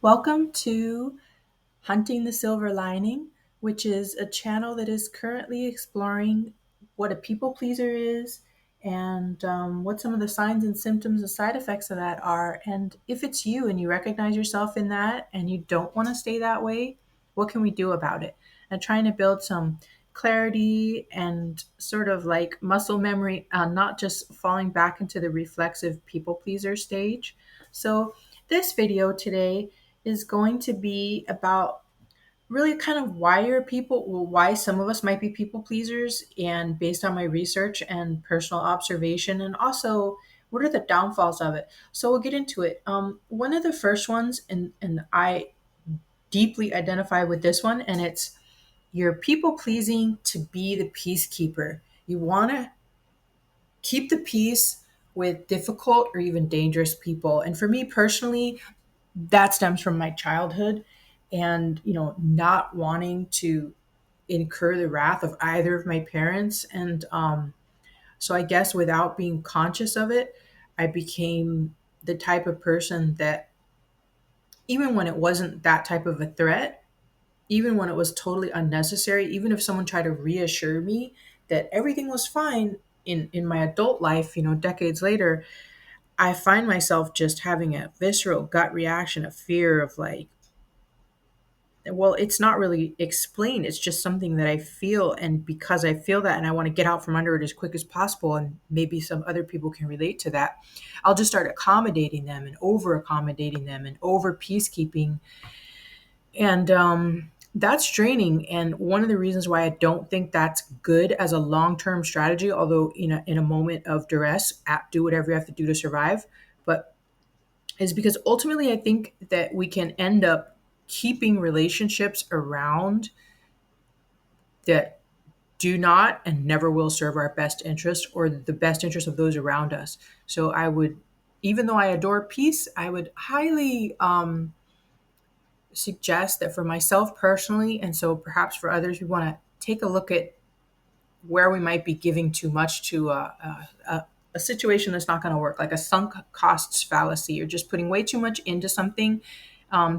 Welcome to Hunting the Silver Lining, which is a channel that is currently exploring what a people pleaser is and what some of the signs and symptoms and side effects of that are. And if it's you and you recognize yourself in that and you don't want to stay that way, what can we do about it? And trying to build some clarity and sort of like muscle memory, not just falling back into the reflexive people pleaser stage. So, this video today is going to be about really kind of why some of us might be people pleasers, and based on my research and personal observation, and also what are the downfalls of it. So we'll get into it. One of the first ones, and I deeply identify with this one, and it's you're people pleasing to be the peacekeeper. You want to keep the peace with difficult or even dangerous people. And for me personally, that stems from my childhood and not wanting to incur the wrath of either of my parents. And so I guess without being conscious of it, I became the type of person that even when it wasn't that type of a threat, even when it was totally unnecessary, even if someone tried to reassure me that everything was fine in my adult life, decades later, I find myself just having a visceral gut reaction of fear of like, well, it's not really explained. It's just something that I feel. And because I feel that and I want to get out from under it as quick as possible, and maybe some other people can relate to that, I'll just start accommodating them and over accommodating them and over peacekeeping. And that's draining. And one of the reasons why I don't think that's good as a long term strategy, although in a moment of duress, do whatever you have to do to survive. But is because ultimately I think that we can end up keeping relationships around that do not and never will serve our best interest or the best interest of those around us. So I would, even though I adore peace, I would highly suggest that for myself personally, and so perhaps for others, we want to take a look at where we might be giving too much to a situation that's not going to work, like a sunk costs fallacy. You're just putting way too much into something,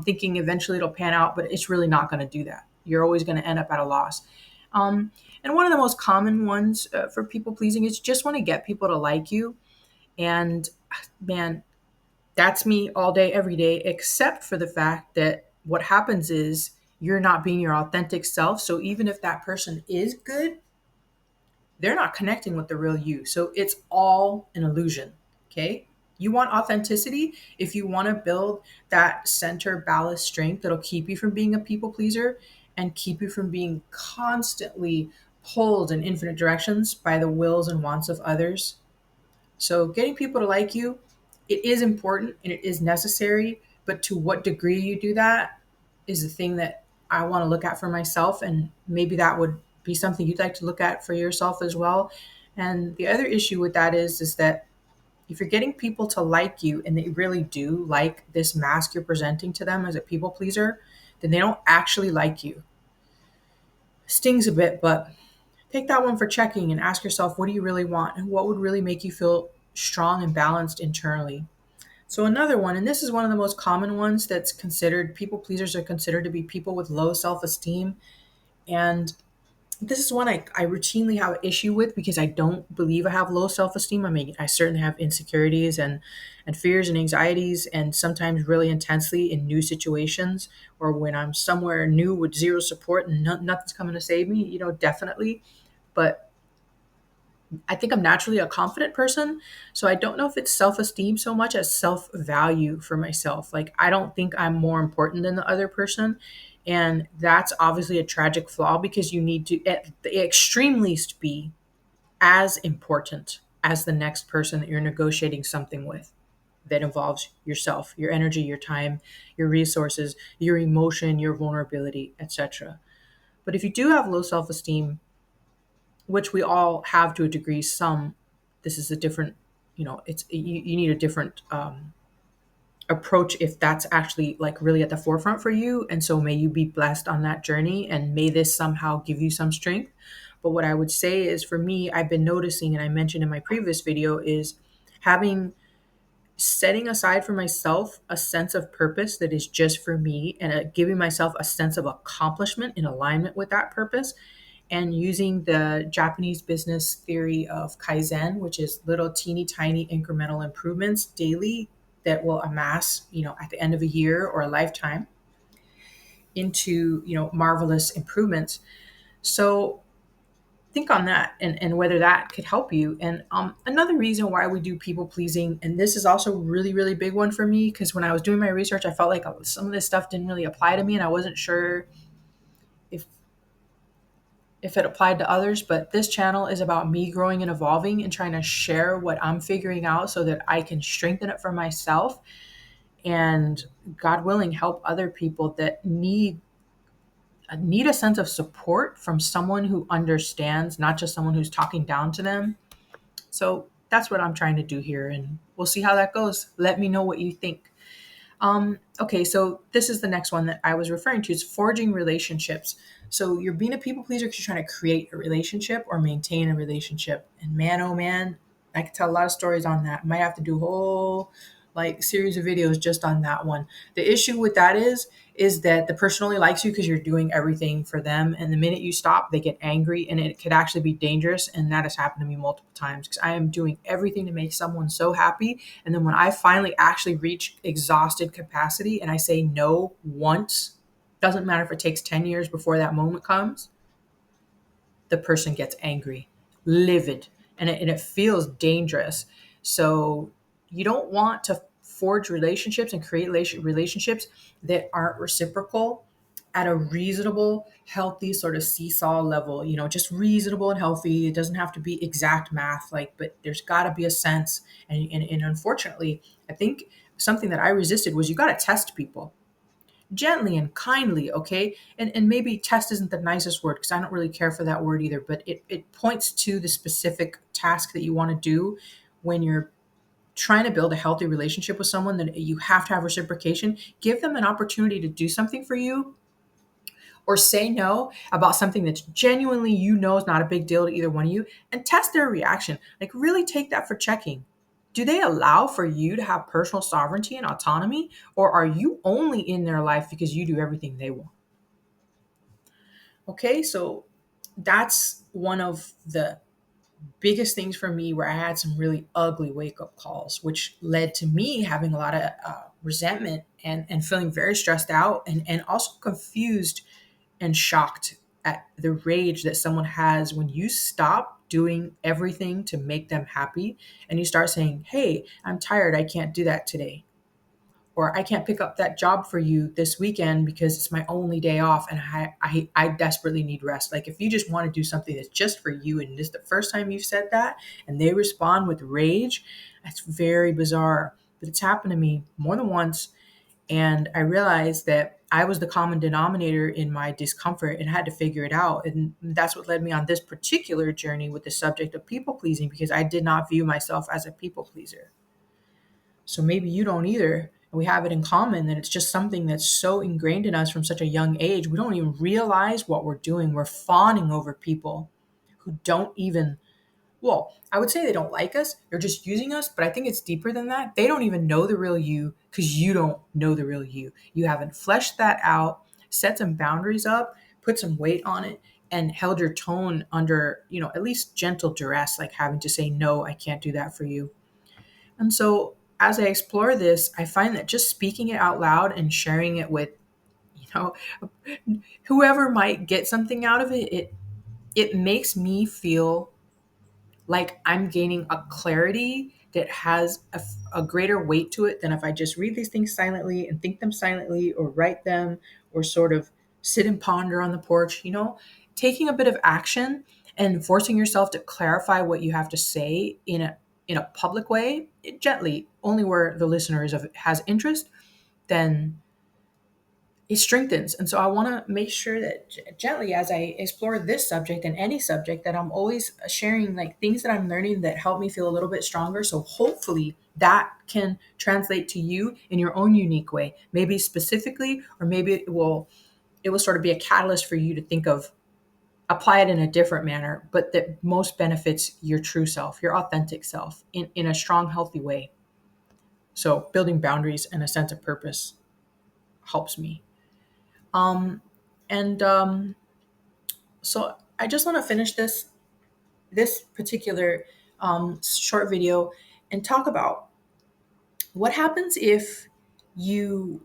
thinking eventually it'll pan out, but it's really not going to do that. You're always going to end up at a loss. And one of the most common ones for people pleasing is just want to get people to like you. And man, that's me all day, every day, except for the fact that what happens is you're not being your authentic self. So even if that person is good, they're not connecting with the real you. So it's all an illusion. Okay. You want authenticity. If you want to build that center ballast strength that'll keep you from being a people pleaser and keep you from being constantly pulled in infinite directions by the wills and wants of others. So getting people to like you, it is important and it is necessary, but to what degree you do that is the thing that I want to look at for myself. And maybe that would be something you'd like to look at for yourself as well. And the other issue with that is that if you're getting people to like you and they really do like this mask you're presenting to them as a people pleaser, then they don't actually like you. Stings a bit, but take that one for checking and ask yourself, what do you really want? And what would really make you feel strong and balanced internally? So another one, and this is one of the most common ones that's considered, people pleasers are considered to be people with low self-esteem. And this is one I routinely have an issue with because I don't believe I have low self-esteem. I mean, I certainly have insecurities and fears and anxieties, and sometimes really intensely in new situations or when I'm somewhere new with zero support and nothing's coming to save me, definitely. But I think I'm naturally a confident person. So I don't know if it's self esteem so much as self value for myself. Like, I don't think I'm more important than the other person. And that's obviously a tragic flaw because you need to, at the extreme least, be as important as the next person that you're negotiating something with that involves yourself, your energy, your time, your resources, your emotion, your vulnerability, etc. But if you do have low self esteem, which we all have to a degree, some, this is a different, it's you need a different approach if that's actually like really at the forefront for you. And so may you be blessed on that journey and may this somehow give you some strength. But what I would say is, for me, I've been noticing, and I mentioned in my previous video, is having setting aside for myself a sense of purpose that is just for me, and giving myself a sense of accomplishment in alignment with that purpose, and using the Japanese business theory of Kaizen, which is little teeny tiny incremental improvements daily that will amass, at the end of a year or a lifetime into, marvelous improvements. So think on that, and whether that could help you. And another reason why we do people pleasing, and this is also really, really big one for me, because when I was doing my research, I felt like some of this stuff didn't really apply to me, and I wasn't sure if if it applied to others. But this channel is about me growing and evolving and trying to share what I'm figuring out so that I can strengthen it for myself, and God willing, help other people that need a sense of support from someone who understands, not just someone who's talking down to them. So that's what I'm trying to do here, and we'll see how that goes. Let me know what you think. Okay, so this is the next one that I was referring to. Is forging relationships. So you're being a people pleaser because you're trying to create a relationship or maintain a relationship. And man, oh man, I could tell a lot of stories on that. Might have to do a whole series of videos just on that one. The issue with that is that the person only likes you because you're doing everything for them, and the minute you stop, they get angry, and it could actually be dangerous. And that has happened to me multiple times because I am doing everything to make someone so happy, and then when I finally actually reach exhausted capacity and I say no once, doesn't matter if it takes 10 years before that moment comes, the person gets angry, livid, and it feels dangerous. So you don't want to forge relationships and create relationships that aren't reciprocal at a reasonable, healthy sort of seesaw level, just reasonable and healthy. It doesn't have to be exact math, but there's got to be a sense. And unfortunately, I think something that I resisted was you got to test people gently and kindly, okay? And maybe test isn't the nicest word because I don't really care for that word either, but it points to the specific task that you want to do when you're trying to build a healthy relationship with someone. That you have to have reciprocation. Give them an opportunity to do something for you, or say no about something that's genuinely is not a big deal to either one of you, and test their reaction. Really take that for checking. Do they allow for you to have personal sovereignty and autonomy, or are you only in their life because you do everything they want? Okay, so that's one of the biggest things for me where I had some really ugly wake up calls, which led to me having a lot of resentment, and feeling very stressed out, and also confused and shocked at the rage that someone has when you stop doing everything to make them happy and you start saying, "Hey, I'm tired. I can't do that today." Or "I can't pick up that job for you this weekend because it's my only day off and I desperately need rest." If you just want to do something that's just for you and this is the first time you've said that and they respond with rage, that's very bizarre. But it's happened to me more than once, and I realized that I was the common denominator in my discomfort and had to figure it out. And that's what led me on this particular journey with the subject of people pleasing, because I did not view myself as a people pleaser. So maybe you don't either. And we have it in common that it's just something that's so ingrained in us from such a young age. We don't even realize what we're doing. We're fawning over people who don't even, well, I would say they don't like us. They're just using us. But I think it's deeper than that. They don't even know the real you because you don't know the real you. You haven't fleshed that out, set some boundaries up, put some weight on it, and held your tone under, at least gentle duress, like having to say, "No, I can't do that for you." And so as I explore this, I find that just speaking it out loud and sharing it with, you know, whoever might get something out of it, it makes me feel like I'm gaining a clarity that has a greater weight to it than if I just read these things silently and think them silently or write them or sort of sit and ponder on the porch, taking a bit of action and forcing yourself to clarify what you have to say in a public way, gently, only where the listener has interest, then it strengthens. And so I want to make sure that gently, as I explore this subject and any subject, that I'm always sharing things that I'm learning that help me feel a little bit stronger. So hopefully that can translate to you in your own unique way, maybe specifically, or maybe it will sort of be a catalyst for you to think of, apply it in a different manner, but that most benefits your true self, your authentic self in a strong, healthy way. So building boundaries and a sense of purpose helps me. Um, and so I just want to finish this particular short video and talk about what happens if you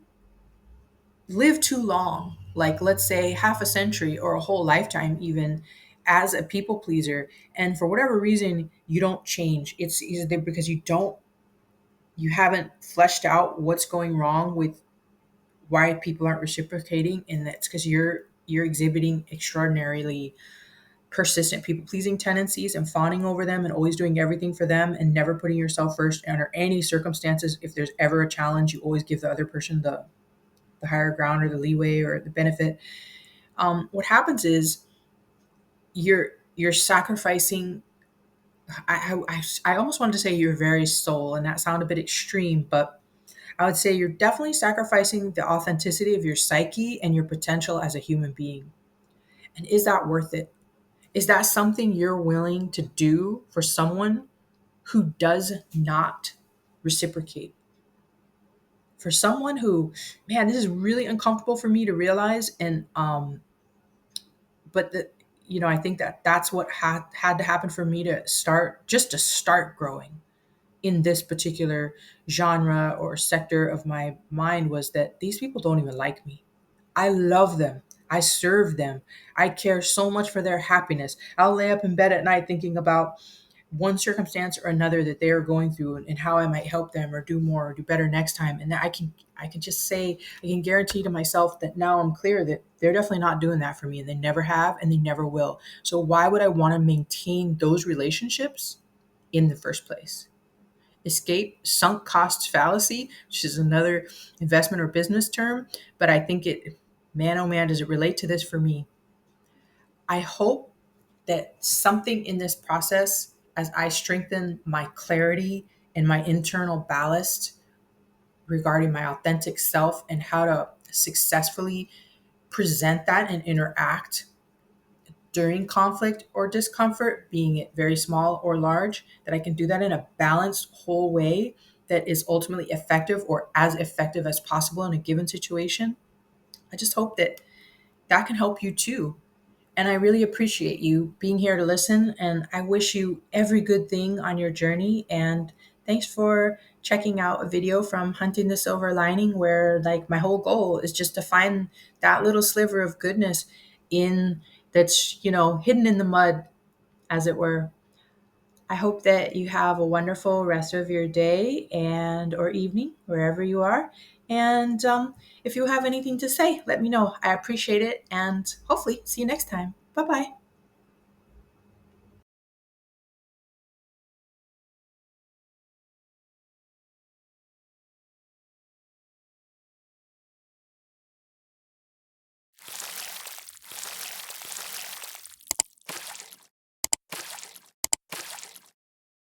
live too long, like let's say half a century or a whole lifetime even, as a people pleaser, and for whatever reason you don't change. It's either because you haven't fleshed out what's going wrong with why people aren't reciprocating, and that's because you're exhibiting extraordinarily persistent people pleasing tendencies and fawning over them and always doing everything for them and never putting yourself first under any circumstances. If there's ever a challenge, you always give the other person the higher ground or the leeway or the benefit. What happens is you're sacrificing. I almost wanted to say your very soul, and that sounded a bit extreme, but I would say you're definitely sacrificing the authenticity of your psyche and your potential as a human being. And is that worth it? Is that something you're willing to do for someone who does not reciprocate? For someone who, man, this is really uncomfortable for me to realize, and but the I think that that's what had to happen for me to start growing in this particular genre or sector of my mind, was that these people don't even like me. I love them. I serve them. I care so much for their happiness. I'll lay up in bed at night thinking about one circumstance or another that they are going through, and how I might help them or do more or do better next time. And I can just say, I can guarantee to myself that now I'm clear that they're definitely not doing that for me, and they never have and they never will. So why would I want to maintain those relationships in the first place? Escape sunk costs fallacy, which is another investment or business term, but I think man, oh man, does it relate to this for me. I hope that something in this process, as I strengthen my clarity and my internal ballast regarding my authentic self and how to successfully present that and interact during conflict or discomfort, being it very small or large, that I can do that in a balanced, whole way that is ultimately effective or as effective as possible in a given situation. I just hope that that can help you too. And I really appreciate you being here to listen. And I wish you every good thing on your journey. And thanks for checking out a video from Hunting the Silver Lining, where like my whole goal is just to find that little sliver of goodness in that's, hidden in the mud, as it were. I hope that you have a wonderful rest of your day and or evening, wherever you are. And if you have anything to say, let me know. I appreciate it. And hopefully see you next time. Bye bye.